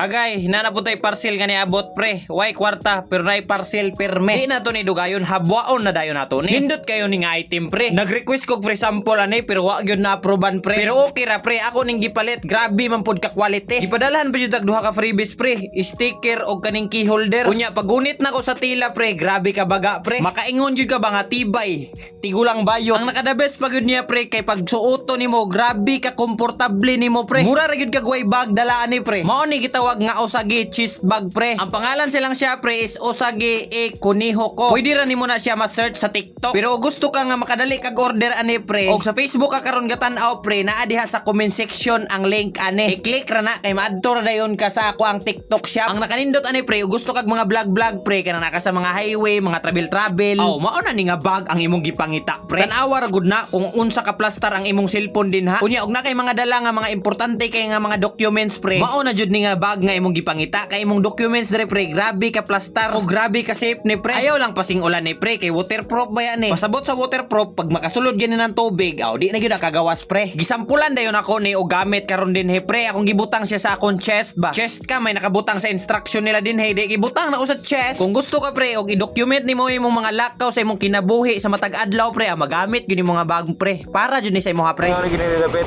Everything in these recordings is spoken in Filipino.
Agay, hinanaputay parcel nga niabot pre. Way kwarta, pero nay parcel perme. Di na to ni dugayon, habwaon na dayon nato ni. Nindot kayo ning item pre. Nag-request kog free sample ani, pero wa gyud na approvean pre. Pero okay ra pre, ako ning gipalit. Grabe man pud ka quality. Gipadalahan pa jud og duha ka freebies pre. Sticker og kaning key holder. Unya pagunit na ko sa tila pre, grabe ka baga pre. Makaingon jud ka ba nga tibay. Tigulang bayo. Ang nakada best pagud niya pre kay pagsuoto nimo, grabe ka komportable nimo pre. Mura ra gyud ka guway bag dalaan ni pre. Mao ni gitawag nga Osage cheese bag pre. Ang pangalan silang siya pre is Osage e Kuniho ko. Pwede ra nimo na siya ma-search sa TikTok. Pero gusto ka nga makadali kag order ani pre, og sa Facebook ka karon gatan-aw pre, naa diha sa comment section ang link ani. I-click ra na kay maadto ra dayon ka sa ako ang TikTok shop. Ang nakanindot ani pre, og gusto kag mga vlog pre kana naka sa mga highway, mga travel. Oh, mao na ni nga bag ang imong gipangita pre. Tan-awa ra gud na kung unsa ka plaster ang imong cellphone din ha. Unya og na kay mga dala nga mga importante kay nga mga documents pre. Mao na jud ni nga bag nga imong gipangita kay imong documents dire pre, grabe ka plaster o grabe ka safe ni pre. Ayaw lang pasing ulan ni pre kay waterproof ba yan ni. Pasabot sa waterproof pag makasulod gani ng tubig, aw di na gyud nakagawas pre. Gisampulan dayon ako ni og gamit karon din he pre, akong gibutang siya sa akong chest ba. Chest ka may nakabutang sa instruction nila din he, di gibutang na ko sa chest. Kung gusto ka pre og i-document nimo imong mga lakaw sa imong kinabuhi sa matag adlaw pre, magamit gyud imong mga bag pre. Para jud ni sa imong ha pre. Ano gini dapit?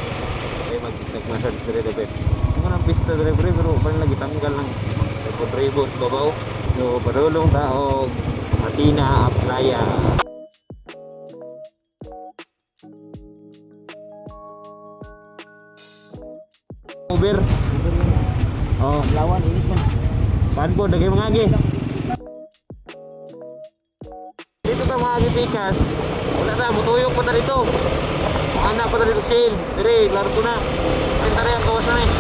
Ay mag-massage dire dapit. Mo nang pista dire pre, pero parang nagitanggal lang. Ribot babaw. So padulong ta og matina aplaya. Uber. Oh, Lawan init man. paan po dagay mga agi. Dito ta mga agi pikas. Wala ta mutuyok pa ta dito. Anak pa ta dito sil. Dire, laro ko na. Tentare ang kawasan eh.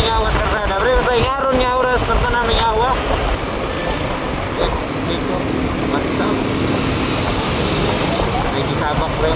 Awas karsada, bre, basta ngaron nga oras karta namin awa. Dito, basta. May gisabak, bre.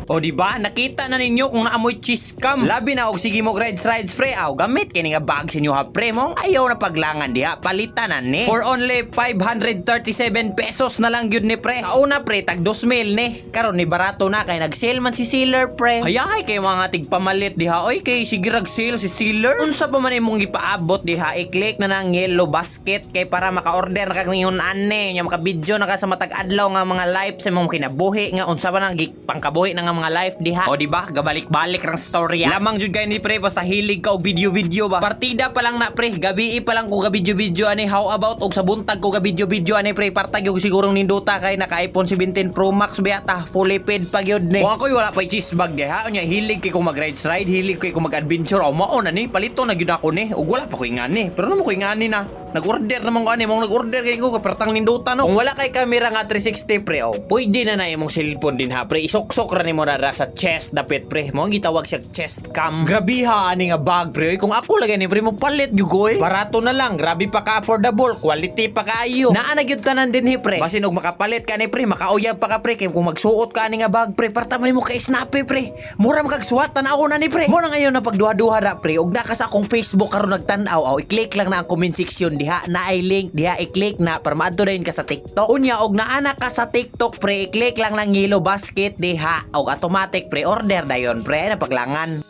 O di ba nakita na ninyo kung naamoy cheese cam. Labi na og sige mo rides pre, aw gamit kini nga bag sa inyo ha pre, mong ayaw na paglangan diha, palitan na ni. For only 537 pesos na lang gyud ni pre. Kauna pre tag 2,000 ni. Karon ni barato na kay nag-sale man si seller pre. Hayahay kay mga tigpamalit diha. Oy kay sige rag-sale si seller. Unsa pa man imong gipaabot diha, i-click na nang yellow basket kay para maka-order na kag ningon ane, nya maka-video na ka sa matag adlaw nga mga live sa imong kinabuhi nga unsa ba nang pangkabuhi na nga mga life diha. O di ba gabalik-balik rang storya. Lamang jud kay ni pre basta hilig ka og video ba. Partida pa lang na pre, gabi pa lang ko ga video ani. How about og sa buntag ko ga video ani pre, partag yung sigurong ninduta kay naka iPhone 17 Pro Max beata, fully paid pa gyud ni. Kung ako'y wala pa cheese bag diha, unya hilig kay ko mag-ride, hilig kay ko mag-adventure. O mao na ni palito na gyud ako ni. Ug wala pa ko ingani. Pero namo ko ingani na. Nag-order naman ko ani, mong nag-order kay ko kapertang ninduta no. Kung wala kay camera nga 360 pre, oh, pwede na na imong cellphone din ha pre. Isok-sok ra nimo na sa chest dapit pre. Mo gitawag siya chest cam. Grabe ha ani nga bag pre. Kung ako lagay ni pre mo palit gyud ko eh. Barato na lang, grabe pa ka affordable, quality pa kaayo. Naa na gyud tanan din hi pre. Basin og makapalit ka ni pre, makauyab pa ka pre kay kung magsuot ka ani nga bag pre, parta man nimo kay snappy pre. Mura makagsuwat tan-aw na ni pre. Mo na ngayon na pagduha-duha ra pre, og naka sa akong Facebook karon nagtan-aw, i-click lang na ang comment section diha na ay link diha, i-click na para maadto dayon ka sa TikTok. Unya og naana ka sa TikTok pre, i-click lang ng yellow basket diha og automatic pre order dayon pre na paglangan.